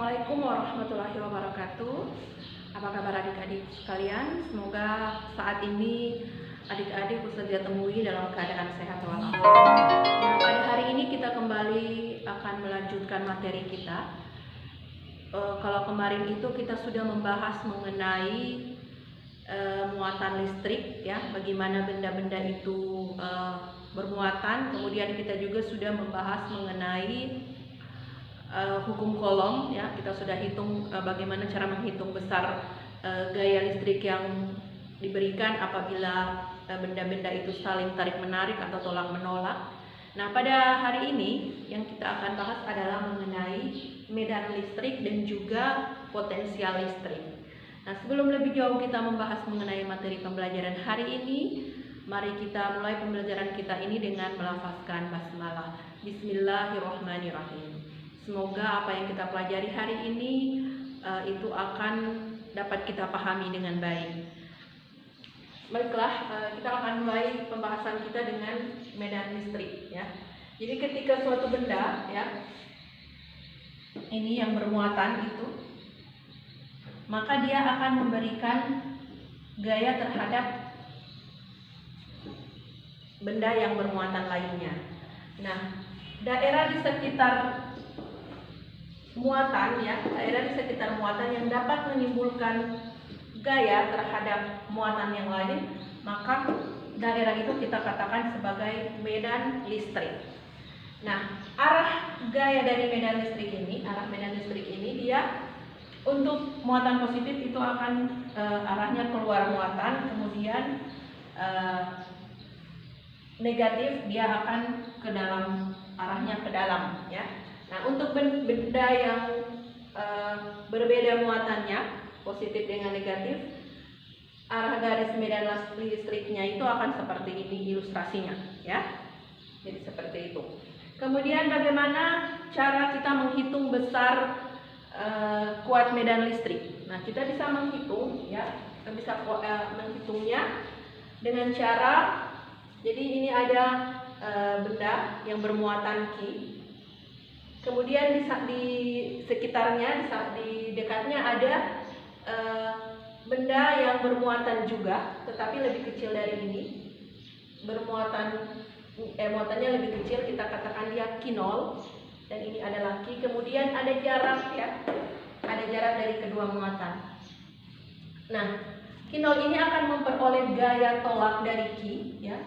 Assalamualaikum warahmatullahi wabarakatuh. Apa kabar adik-adik sekalian? Semoga saat ini adik-adik beserta temui dalam keadaan sehat walafiat. Nah, pada hari ini kita kembali akan melanjutkan materi kita. Kalau kemarin itu kita sudah membahas mengenai muatan listrik, ya, bagaimana benda-benda itu bermuatan. Kemudian kita juga sudah membahas mengenai hukum Coulomb, ya, kita sudah hitung bagaimana cara menghitung besar gaya listrik yang diberikan apabila benda-benda itu saling tarik menarik atau tolak menolak. Nah, pada hari ini yang kita akan bahas adalah mengenai medan listrik dan juga potensial listrik. Nah, sebelum lebih jauh kita membahas mengenai materi pembelajaran hari ini, mari kita mulai pembelajaran kita ini dengan melafazkan basmalah. Bismillahirrahmanirrahim. Semoga apa yang kita pelajari hari ini itu akan dapat kita pahami dengan baik. Baiklah, kita akan mulai pembahasan kita dengan medan listrik, ya. Jadi ketika suatu benda, ya, ini yang bermuatan itu, maka dia akan memberikan gaya terhadap benda yang bermuatan lainnya. Nah, daerah di sekitar muatan, ya, daerah di sekitar muatan yang dapat menimbulkan gaya terhadap muatan yang lain, maka daerah itu kita katakan sebagai medan listrik. Nah, arah gaya dari medan listrik ini, dia untuk muatan positif itu akan arahnya keluar muatan, kemudian negatif dia akan ke dalam, arahnya ke dalam, ya. Nah, untuk benda yang berbeda muatannya, positif dengan negatif, arah garis medan listriknya itu akan seperti ini ilustrasinya, ya. Jadi seperti itu. Kemudian bagaimana cara kita menghitung besar kuat medan listrik? Nah, kita bisa menghitung, ya, kita bisa menghitungnya dengan cara, jadi ini ada benda yang bermuatan Q. Kemudian di sekitarnya, di dekatnya ada benda yang bermuatan juga, tetapi lebih kecil dari ini. Muatannya lebih kecil, kita katakan dia Q0, dan ini adalah Q. Kemudian ada jarak, ya, ada jarak dari kedua muatan. Nah, Q0 ini akan memperoleh gaya tolak dari Q, ya.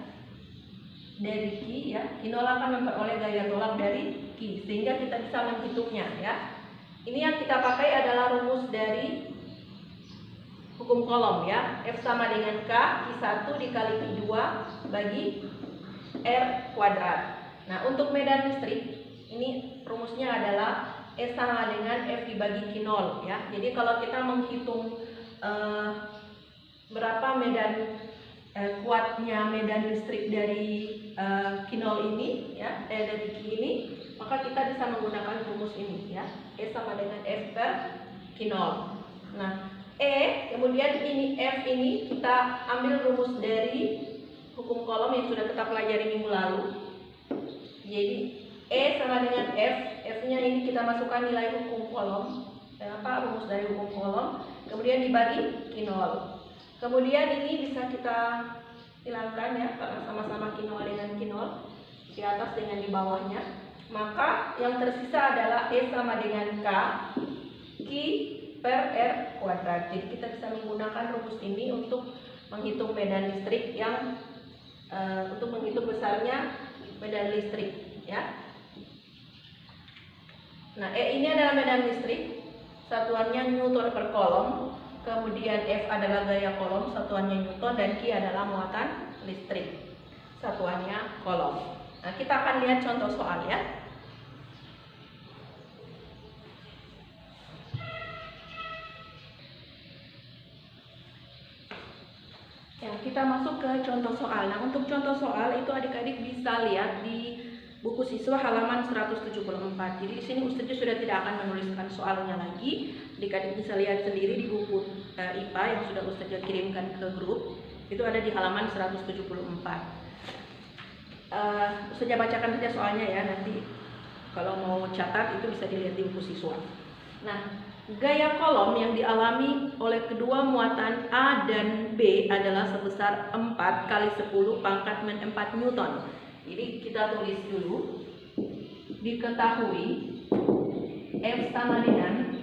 Dari Q, ya, Q0 akan memperoleh gaya tolak dari Q, sehingga kita bisa menghitungnya, ya. Ini yang kita pakai adalah rumus dari hukum Coulomb, ya. F sama dengan K, Q1 dikali Q2 bagi R kuadrat. Nah, untuk medan listrik ini rumusnya adalah E sama dengan F dibagi Q0, ya. Jadi kalau kita menghitung berapa kuatnya medan listrik dari Q0 ini, ya, dari Q ini, maka kita bisa menggunakan rumus ini, ya. E sama dengan F per Q0. Nah, E, kemudian ini F ini kita ambil rumus dari hukum Coulomb yang sudah kita pelajari minggu lalu. Jadi E sama dengan F, F-nya ini kita masukkan nilai hukum Coulomb, rumus dari hukum Coulomb, kemudian dibagi Q0. Kemudian ini bisa kita hilangkan, ya, karena sama-sama Q0 dengan Q0, di atas dengan di bawahnya. Maka yang tersisa adalah E sama dengan K, Q per R kuadrat. Jadi kita bisa menggunakan rumus ini untuk menghitung medan listrik yang untuk menghitung besarnya medan listrik, ya. Nah, E ini adalah medan listrik, satuannya Newton per Coulomb. Kemudian F adalah gaya Coulomb, satuannya Newton, dan Q adalah muatan listrik, satuannya Coulomb. Nah, kita akan lihat contoh soal, ya. Ya, kita masuk ke contoh soal. Nah, untuk contoh soal itu adik-adik bisa lihat di buku siswa halaman 174. Jadi di sini Ustazah sudah tidak akan menuliskan soalnya lagi. Adik-adik bisa lihat sendiri di buku IPA yang sudah Ustazah kirimkan ke grup. Itu ada di halaman 174. Ustazah bacakan saja soalnya, ya. Nanti kalau mau catat itu bisa dilihat di buku siswa. Nah, gaya kolom yang dialami oleh kedua muatan A dan B adalah sebesar 4 kali 10 pangkat min 4 Newton. Jadi kita tulis dulu. Diketahui F sama dengan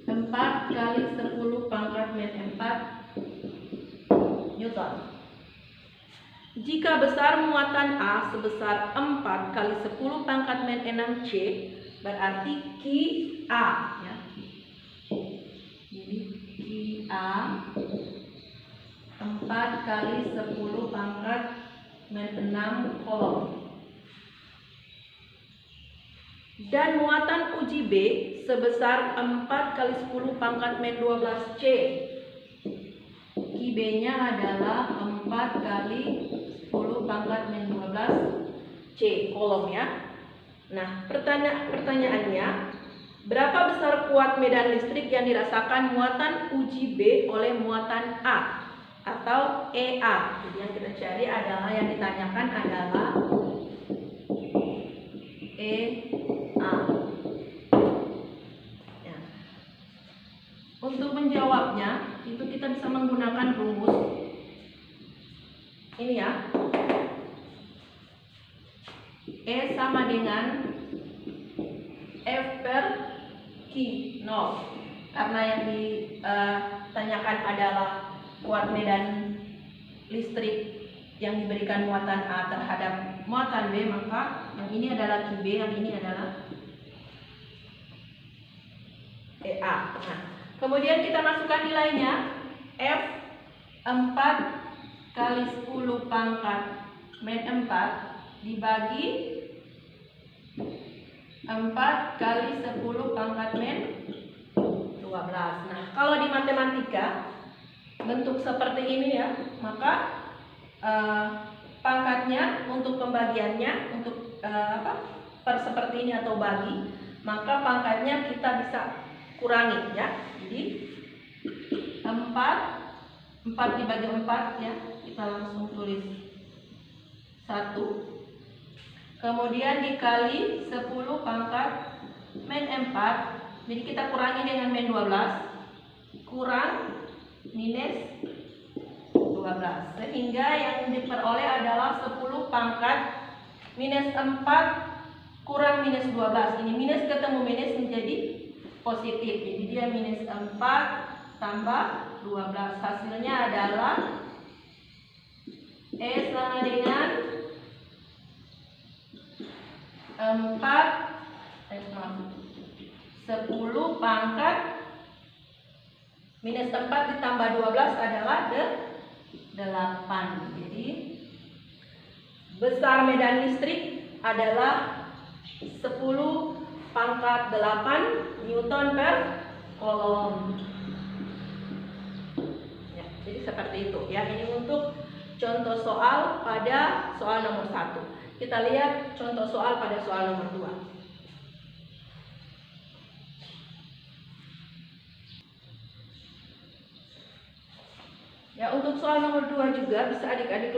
4 kali 10 pangkat min 4 Newton. Jika besar muatan A sebesar 4 kali 10 pangkat min 6 C, berarti Ki A, ya. Jadi Ki A 4 kali 10 pangkat min 6 kolom. Dan muatan uji B sebesar 4 kali 10 pangkat min 12 C. Ki B-nya adalah 4 kali 10 pangkat min 12 C kolom, ya. Nah, pertanyaannya, berapa besar kuat medan listrik yang dirasakan muatan uji B oleh muatan A atau EA? Jadi yang kita cari adalah, yang ditanyakan adalah EA. Ya. Untuk menjawabnya, itu kita bisa menggunakan rumus ini, ya. E sama dengan F per Q 0. Karena yang ditanyakan adalah kuat medan listrik yang diberikan muatan A terhadap muatan B, maka yang ini adalah Q B, yang ini adalah EA. Nah, kemudian kita masukkan nilainya. F 4 kali 10 pangkat min 4 dibagi 4 kali 10 pangkat min 12. Nah, kalau di matematika bentuk seperti ini, ya, maka pangkatnya untuk pembagiannya, untuk per seperti ini atau bagi, maka pangkatnya kita bisa kurangi, ya. Jadi 4 dibagi 4, ya, kita langsung tulis 1. Kemudian dikali 10 pangkat min 4. Jadi kita kurangi dengan min 12 kurang minus 12. Sehingga yang diperoleh adalah 10 pangkat minus 4 kurang minus 12. Ini minus ketemu minus menjadi positif. Jadi dia minus 4 tambah 12. Hasilnya adalah E sama dengan 10 pangkat minus 4 ditambah 12 adalah 8. Jadi besar medan listrik adalah 10 pangkat 8 Newton per kolom. Ya, jadi seperti itu, ya. Ini untuk contoh soal pada soal nomor 1. Kita lihat contoh soal pada soal nomor 2. Ya, untuk soal nomor 2 juga bisa adik-adik